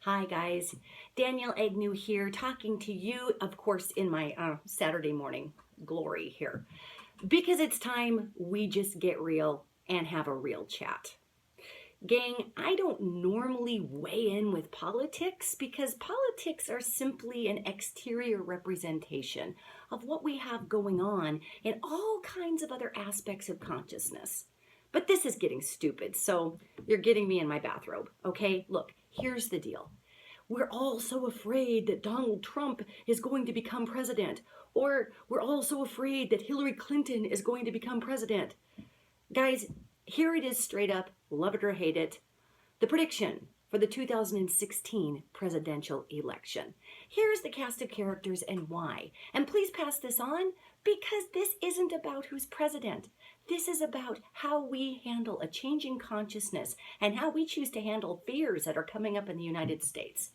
Hi guys, Danielle Egnew here talking to you, of course, in my Saturday morning glory here, because it's time we just get real and have a real chat. Gang, I don't normally weigh in with politics because politics are simply an exterior representation of what we have going on in all kinds of other aspects of consciousness. But this is getting stupid, so you're getting me in my bathrobe, okay? Look, here's the deal. We're all so afraid that Donald Trump is going to become president, or we're all so afraid that Hillary Clinton is going to become president. Guys, here it is straight up, love it or hate it. The prediction for the 2016 presidential election. Here's the cast of characters and why. And please pass this on because this isn't about who's president. This is about how we handle a changing consciousness and how we choose to handle fears that are coming up in the United States.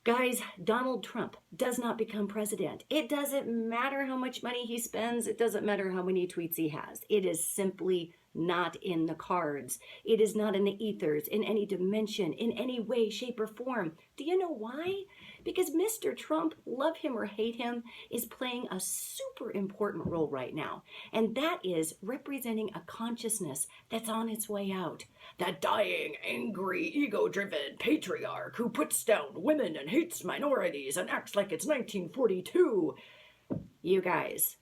Guys, Donald Trump does not become president. It doesn't matter how much money he spends. It doesn't matter how many tweets he has. It is simply not in the cards. It is not in the ethers, in any dimension, in any way, shape, or form. Do you know why? Because Mr. Trump, love him or hate him, is playing a super important role right now. And that is representing a consciousness that's on its way out. That dying, angry, ego-driven patriarch who puts down women and hates minorities and acts like it's 1942. You guys,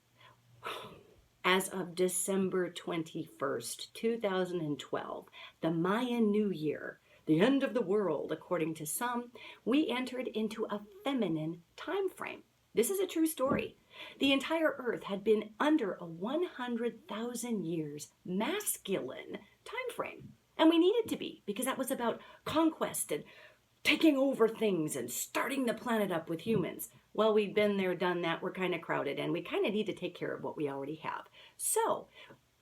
as of December 21st, 2012, the Mayan New Year, the end of the world, according to some, we entered into a feminine time frame. This is a true story. The entire Earth had been under a 100,000 years masculine time frame. And we needed to be, because that was about conquest and taking over things and starting the planet up with humans. Well, we've been there, done that. We're kind of crowded, and we kind of need to take care of what we already have. So,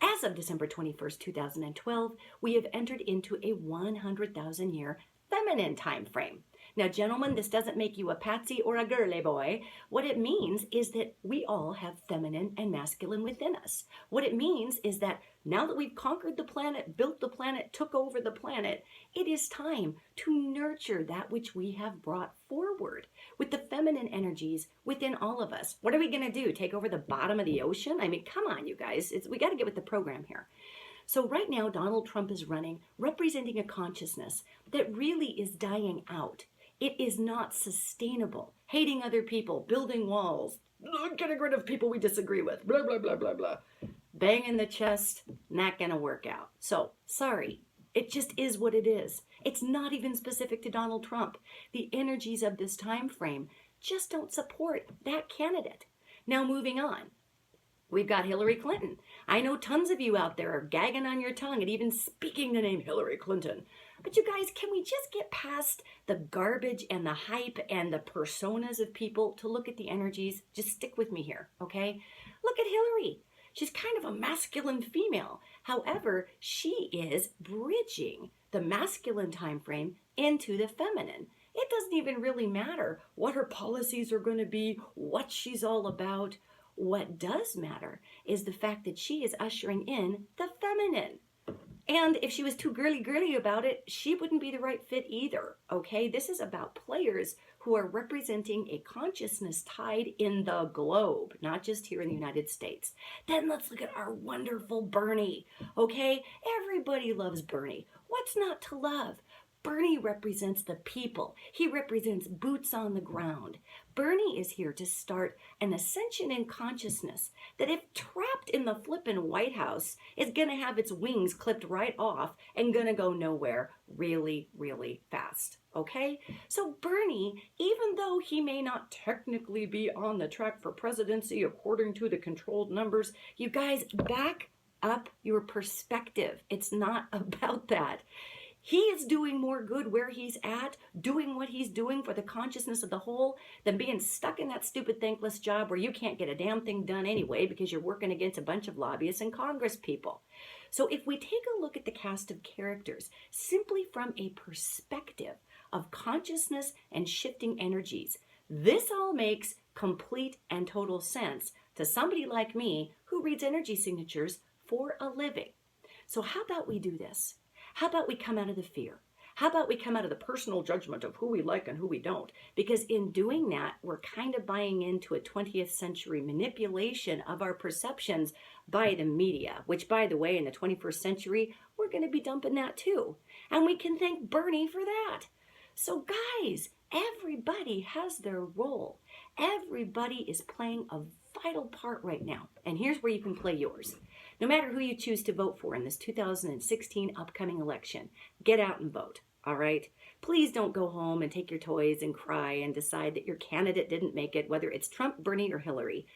as of December 21st, 2012, we have entered into a 100,000 year feminine time frame. Now, gentlemen, this doesn't make you a patsy or a girly boy. What it means is that we all have feminine and masculine within us. What it means is that now that we've conquered the planet, built the planet, took over the planet, it is time to nurture that which we have brought forward with the feminine energies within all of us. What are we going to do? Take over the bottom of the ocean? I mean, come on, you guys. We got to get with the program here. So right now, Donald Trump is running, representing a consciousness that really is dying out. It is not sustainable. Hating other people, building walls, getting rid of people we disagree with, blah, blah, blah, blah, blah. Bang in the chest, not gonna work out. So, sorry, it just is what it is. It's not even specific to Donald Trump. The energies of this time frame just don't support that candidate. Now, moving on. We've got Hillary Clinton. I know tons of you out there are gagging on your tongue and even speaking the name Hillary Clinton. But you guys, can we just get past the garbage and the hype and the personas of people to look at the energies? Just stick with me here, okay? Look at Hillary. She's kind of a masculine female. However, she is bridging the masculine time frame into the feminine. It doesn't even really matter what her policies are going to be, what she's all about. What does matter is the fact that she is ushering in the feminine. And if she was too girly about it, she wouldn't be the right fit either, okay? This is about players who are representing a consciousness tied in the globe, not just here in the United States. Then let's look at our wonderful Bernie, okay? Everybody loves Bernie. What's not to love? Bernie represents the people. He represents boots on the ground. Bernie is here to start an ascension in consciousness that if trapped in the flippin' White House is going to have its wings clipped right off and going to go nowhere really, really fast. Okay? So Bernie, even though he may not technically be on the track for presidency according to the controlled numbers, you guys back up your perspective. It's not about that. He is doing more good where he's at, doing what he's doing for the consciousness of the whole, than being stuck in that stupid thankless job where you can't get a damn thing done anyway because you're working against a bunch of lobbyists and Congress people. So if we take a look at the cast of characters simply from a perspective of consciousness and shifting energies, this all makes complete and total sense to somebody like me who reads energy signatures for a living. So how about we do this? How about we come out of the fear? How about we come out of the personal judgment of who we like and who we don't? Because in doing that, we're kind of buying into a 20th century manipulation of our perceptions by the media, which, by the way, in the 21st century, we're going to be dumping that too. And we can thank Bernie for that. So guys, everybody has their role. Everybody is playing a vital part right now. And here's where you can play yours. No matter who you choose to vote for in this 2016 upcoming election, get out and vote, all right? Please don't go home and take your toys and cry and decide that your candidate didn't make it, whether it's Trump, Bernie, or Hillary.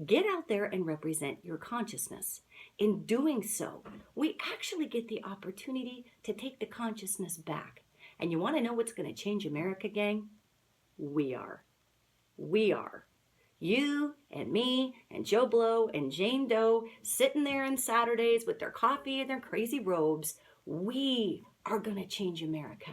Get out there and represent your consciousness. In doing so, we actually get the opportunity to take the consciousness back. And you want to know what's going to change America, gang? We are. We are. You and me and Joe Blow and Jane Doe sitting there on Saturdays with their coffee and their crazy robes. We are going to change America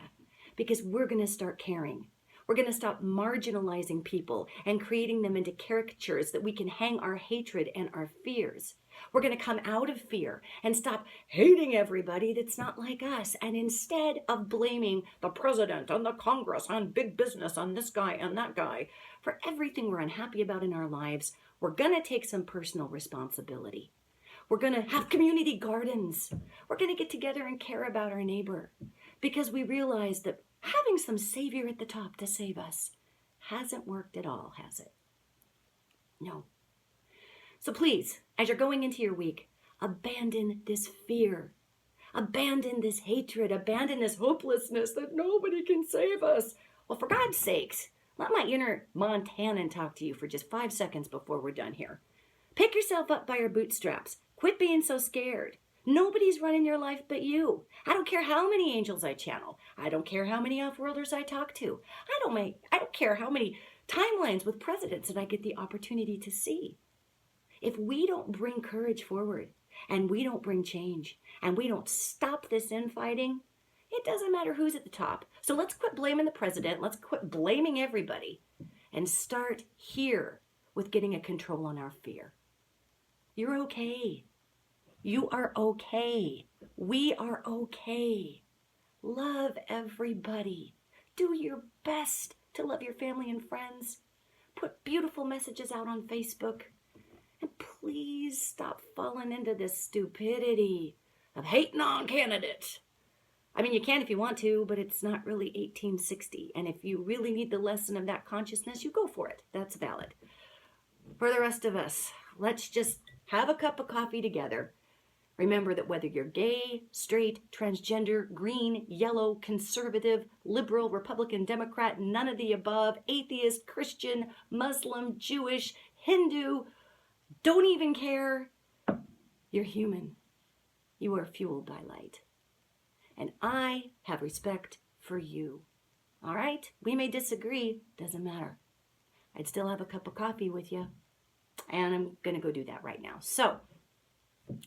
because we're going to start caring. We're going to stop marginalizing people and creating them into caricatures that we can hang our hatred and our fears. We're going to come out of fear and stop hating everybody that's not like us. And instead of blaming the president and the Congress on big business, on this guy and that guy, for everything we're unhappy about in our lives, we're going to take some personal responsibility. We're going to have community gardens. We're going to get together and care about our neighbor because we realize that having some savior at the top to save us hasn't worked at all, has it? No. So please, as you're going into your week, abandon this fear. Abandon this hatred. Abandon this hopelessness that nobody can save us. Well, for God's sakes, let my inner Montanan talk to you for just 5 seconds before we're done here. Pick yourself up by your bootstraps. Quit being so scared. Nobody's running your life but you. I don't care how many angels I channel. I don't care how many off-worlders I talk to. I don't care how many timelines with presidents that I get the opportunity to see. If we don't bring courage forward and we don't bring change and we don't stop this infighting, it doesn't matter who's at the top. So let's quit blaming the president. Let's quit blaming everybody and start here with getting a control on our fear. You're okay. You are okay. We are okay. Love everybody. Do your best to love your family and friends. Put beautiful messages out on Facebook. And please stop falling into this stupidity of hating on candidates. I mean, you can if you want to, but it's not really 1860. And if you really need the lesson of that consciousness, you go for it. That's valid. For the rest of us, let's just have a cup of coffee together. Remember that whether you're gay, straight, transgender, green, yellow, conservative, liberal, Republican, Democrat, none of the above, atheist, Christian, Muslim, Jewish, Hindu, don't even care, you're human. You are fueled by light. And I have respect for you. All right? We may disagree. Doesn't matter. I'd still have a cup of coffee with you. And I'm going to go do that right now. So,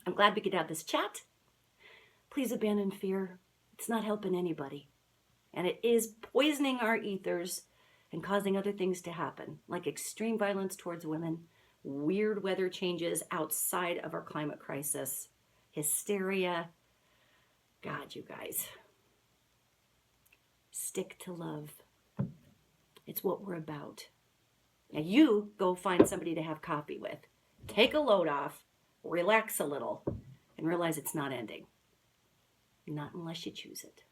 I'm glad we could have this chat. Please abandon fear. It's not helping anybody. And it is poisoning our ethers and causing other things to happen, like extreme violence towards women, weird weather changes outside of our climate crisis, hysteria. God, you guys, stick to love. It's what we're about. Now you go find somebody to have coffee with. Take a load off, relax a little, and realize it's not ending. Not unless you choose it.